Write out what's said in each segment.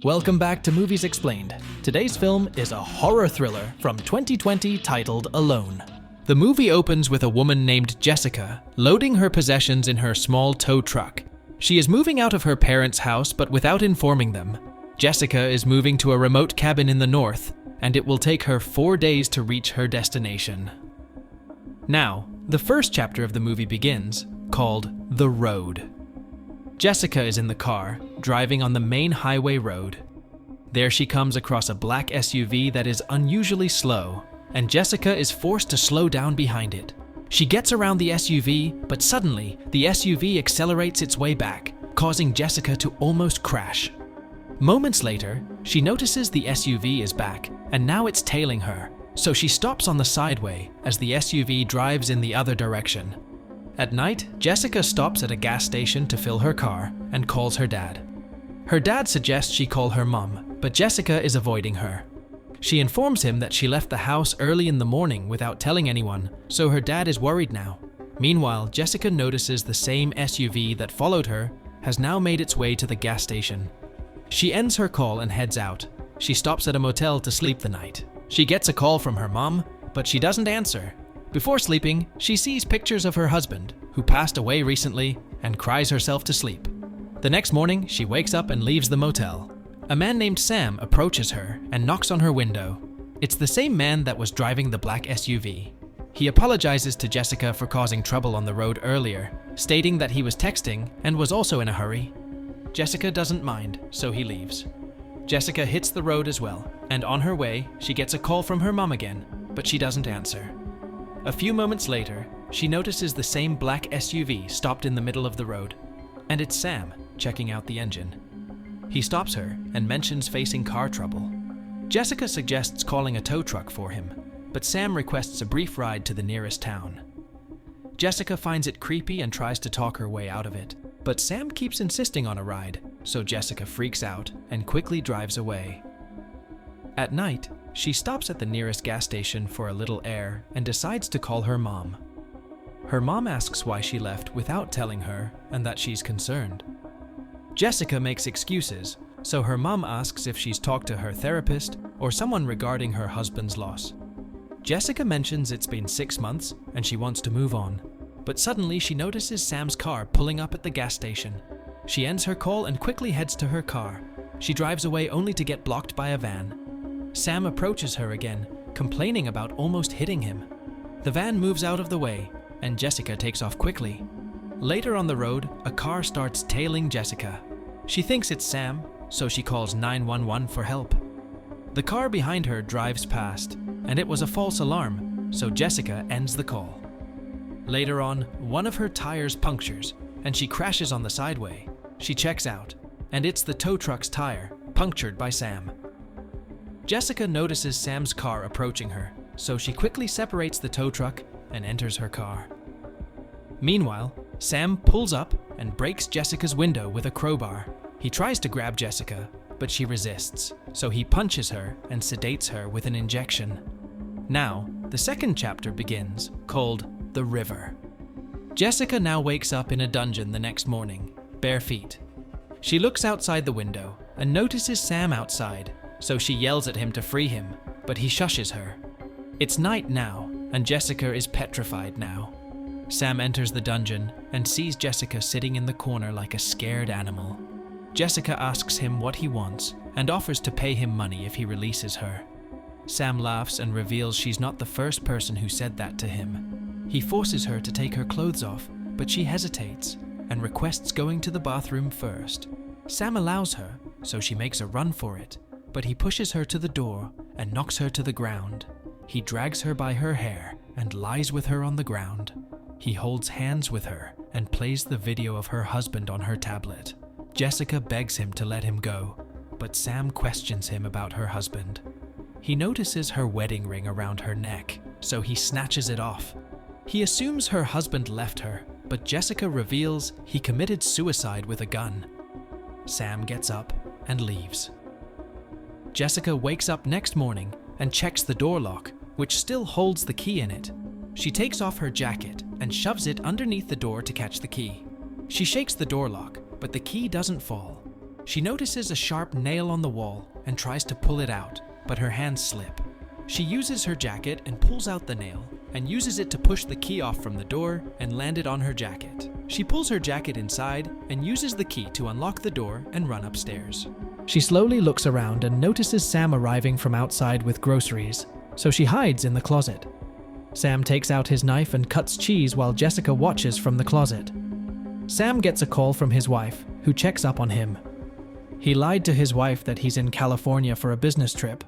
Welcome back to Movies Explained. Today's film is a horror thriller from 2020 titled Alone. The movie opens with a woman named Jessica loading her possessions in her small tow truck. She is moving out of her parents' house but without informing them. Jessica is moving to a remote cabin in the north, and it will take her 4 days to reach her destination. Now, the first chapter of the movie begins, called The Road. Jessica is in the car, driving on the main highway road. There she comes across a black SUV that is unusually slow, and Jessica is forced to slow down behind it. She gets around the SUV, but suddenly, the SUV accelerates its way back, causing Jessica to almost crash. Moments later, she notices the SUV is back, and now it's tailing her, so she stops on the sideway as the SUV drives in the other direction. At night, Jessica stops at a gas station to fill her car and calls her dad. Her dad suggests she call her mom, but Jessica is avoiding her. She informs him that she left the house early in the morning without telling anyone, so her dad is worried now. Meanwhile, Jessica notices the same SUV that followed her has now made its way to the gas station. She ends her call and heads out. She stops at a motel to sleep the night. She gets a call from her mom, but she doesn't answer. Before sleeping, she sees pictures of her husband, who passed away recently, and cries herself to sleep. The next morning, she wakes up and leaves the motel. A man named Sam approaches her and knocks on her window. It's the same man that was driving the black SUV. He apologizes to Jessica for causing trouble on the road earlier, stating that he was texting and was also in a hurry. Jessica doesn't mind, so he leaves. Jessica hits the road as well, and on her way, she gets a call from her mom again, but she doesn't answer. A few moments later, she notices the same black SUV stopped in the middle of the road, and it's Sam checking out the engine. He stops her and mentions facing car trouble. Jessica suggests calling a tow truck for him, but Sam requests a brief ride to the nearest town. Jessica finds it creepy and tries to talk her way out of it, but Sam keeps insisting on a ride, so Jessica freaks out and quickly drives away. At night, she stops at the nearest gas station for a little air and decides to call her mom. Her mom asks why she left without telling her and that she's concerned. Jessica makes excuses, so her mom asks if she's talked to her therapist or someone regarding her husband's loss. Jessica mentions it's been 6 months and she wants to move on, but suddenly she notices Sam's car pulling up at the gas station. She ends her call and quickly heads to her car. She drives away only to get blocked by a van. Sam approaches her again, complaining about almost hitting him. The van moves out of the way, and Jessica takes off quickly. Later on the road, a car starts tailing Jessica. She thinks it's Sam, so she calls 911 for help. The car behind her drives past, and it was a false alarm, so Jessica ends the call. Later on, one of her tires punctures, and she crashes on the sideway. She checks out, and it's the tow truck's tire, punctured by Sam. Jessica notices Sam's car approaching her, so she quickly separates the tow truck and enters her car. Meanwhile, Sam pulls up and breaks Jessica's window with a crowbar. He tries to grab Jessica, but she resists, so he punches her and sedates her with an injection. Now, the second chapter begins, called The River. Jessica now wakes up in a dungeon the next morning, bare feet. She looks outside the window and notices Sam outside, so she yells at him to free him, but he shushes her. It's night now, and Jessica is petrified now. Sam enters the dungeon and sees Jessica sitting in the corner like a scared animal. Jessica asks him what he wants and offers to pay him money if he releases her. Sam laughs and reveals she's not the first person who said that to him. He forces her to take her clothes off, but she hesitates and requests going to the bathroom first. Sam allows her, so she makes a run for it, but he pushes her to the door and knocks her to the ground. He drags her by her hair and lies with her on the ground. He holds hands with her and plays the video of her husband on her tablet. Jessica begs him to let him go, but Sam questions him about her husband. He notices her wedding ring around her neck, so he snatches it off. He assumes her husband left her, but Jessica reveals he committed suicide with a gun. Sam gets up and leaves. Jessica wakes up next morning and checks the door lock, which still holds the key in it. She takes off her jacket and shoves it underneath the door to catch the key. She shakes the door lock, but the key doesn't fall. She notices a sharp nail on the wall and tries to pull it out, but her hands slip. She uses her jacket and pulls out the nail, and uses it to push the key off from the door and land it on her jacket. She pulls her jacket inside and uses the key to unlock the door and run upstairs. She slowly looks around and notices Sam arriving from outside with groceries, so she hides in the closet. Sam takes out his knife and cuts cheese while Jessica watches from the closet. Sam gets a call from his wife, who checks up on him. He lied to his wife that he's in California for a business trip.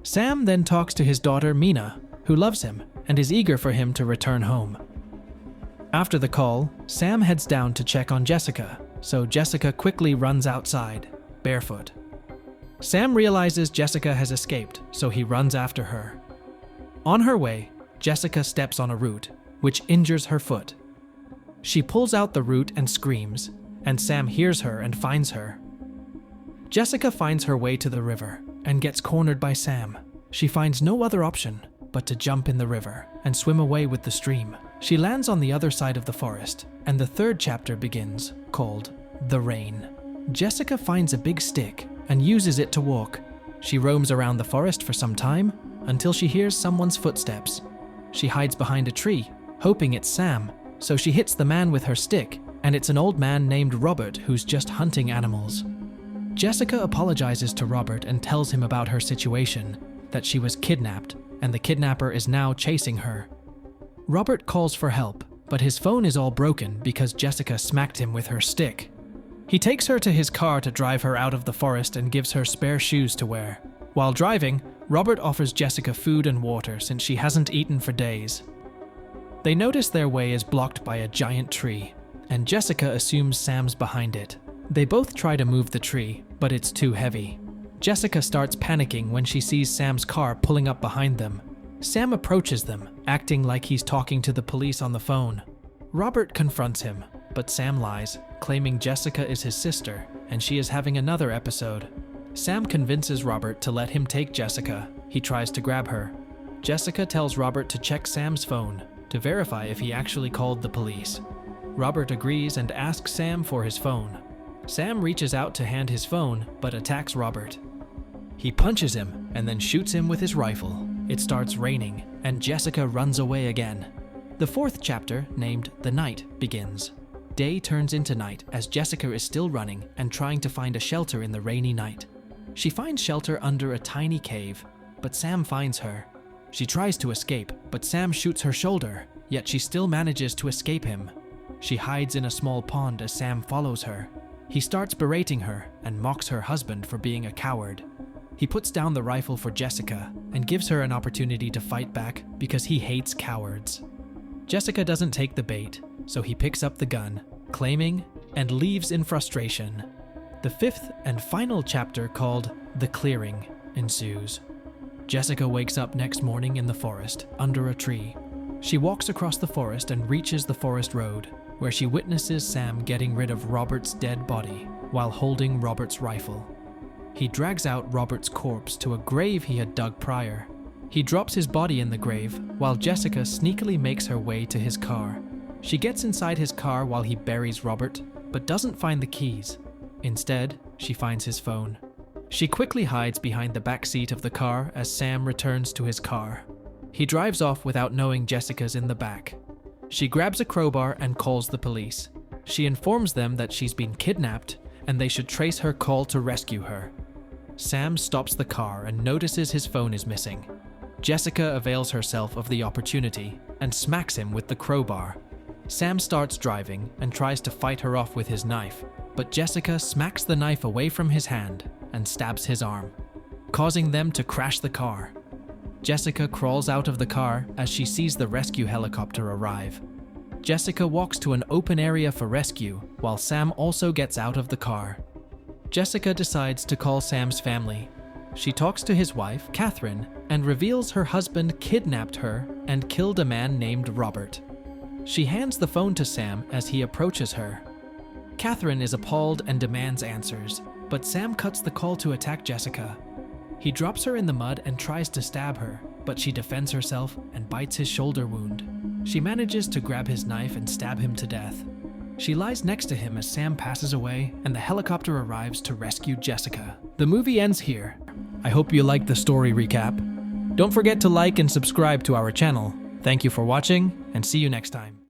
Sam then talks to his daughter Mina, who loves him and is eager for him to return home. After the call, Sam heads down to check on Jessica, so Jessica quickly runs outside, barefoot. Sam realizes Jessica has escaped, so he runs after her. On her way, Jessica steps on a root, which injures her foot. She pulls out the root and screams, and Sam hears her and finds her. Jessica finds her way to the river and gets cornered by Sam. She finds no other option but to jump in the river and swim away with the stream. She lands on the other side of the forest, and the third chapter begins, called The Rain. Jessica finds a big stick and uses it to walk. She roams around the forest for some time until she hears someone's footsteps. She hides behind a tree, hoping it's Sam, so she hits the man with her stick, and it's an old man named Robert who's just hunting animals. Jessica apologizes to Robert and tells him about her situation, that she was kidnapped, and the kidnapper is now chasing her. Robert calls for help, but his phone is all broken because Jessica smacked him with her stick. He takes her to his car to drive her out of the forest and gives her spare shoes to wear. While driving, Robert offers Jessica food and water since she hasn't eaten for days. They notice their way is blocked by a giant tree, and Jessica assumes Sam's behind it. They both try to move the tree, but it's too heavy. Jessica starts panicking when she sees Sam's car pulling up behind them. Sam approaches them, acting like he's talking to the police on the phone. Robert confronts him, but Sam lies, claiming Jessica is his sister, and she is having another episode. Sam convinces Robert to let him take Jessica. He tries to grab her. Jessica tells Robert to check Sam's phone to verify if he actually called the police. Robert agrees and asks Sam for his phone. Sam reaches out to hand his phone, but attacks Robert. He punches him and then shoots him with his rifle. It starts raining, and Jessica runs away again. The fourth chapter, named The Night, begins. Day turns into night as Jessica is still running and trying to find a shelter in the rainy night. She finds shelter under a tiny cave, but Sam finds her. She tries to escape, but Sam shoots her shoulder, yet she still manages to escape him. She hides in a small pond as Sam follows her. He starts berating her and mocks her husband for being a coward. He puts down the rifle for Jessica and gives her an opportunity to fight back because he hates cowards. Jessica doesn't take the bait, so he picks up the gun, claiming, and leaves in frustration. The fifth and final chapter, called The Clearing, ensues. Jessica wakes up next morning in the forest, under a tree. She walks across the forest and reaches the forest road, where she witnesses Sam getting rid of Robert's dead body while holding Robert's rifle. He drags out Robert's corpse to a grave he had dug prior. He drops his body in the grave while Jessica sneakily makes her way to his car. She gets inside his car while he buries Robert, but doesn't find the keys. Instead, she finds his phone. She quickly hides behind the back seat of the car as Sam returns to his car. He drives off without knowing Jessica's in the back. She grabs a crowbar and calls the police. She informs them that she's been kidnapped and they should trace her call to rescue her. Sam stops the car and notices his phone is missing. Jessica avails herself of the opportunity and smacks him with the crowbar. Sam starts driving and tries to fight her off with his knife, but Jessica smacks the knife away from his hand and stabs his arm, causing them to crash the car. Jessica crawls out of the car as she sees the rescue helicopter arrive. Jessica walks to an open area for rescue, while Sam also gets out of the car. Jessica decides to call Sam's family. She talks to his wife, Catherine, and reveals her husband kidnapped her and killed a man named Robert. She hands the phone to Sam as he approaches her. Catherine is appalled and demands answers, but Sam cuts the call to attack Jessica. He drops her in the mud and tries to stab her, but she defends herself and bites his shoulder wound. She manages to grab his knife and stab him to death. She lies next to him as Sam passes away and the helicopter arrives to rescue Jessica. The movie ends here. I hope you liked the story recap. Don't forget to like and subscribe to our channel. Thank you for watching, and see you next time.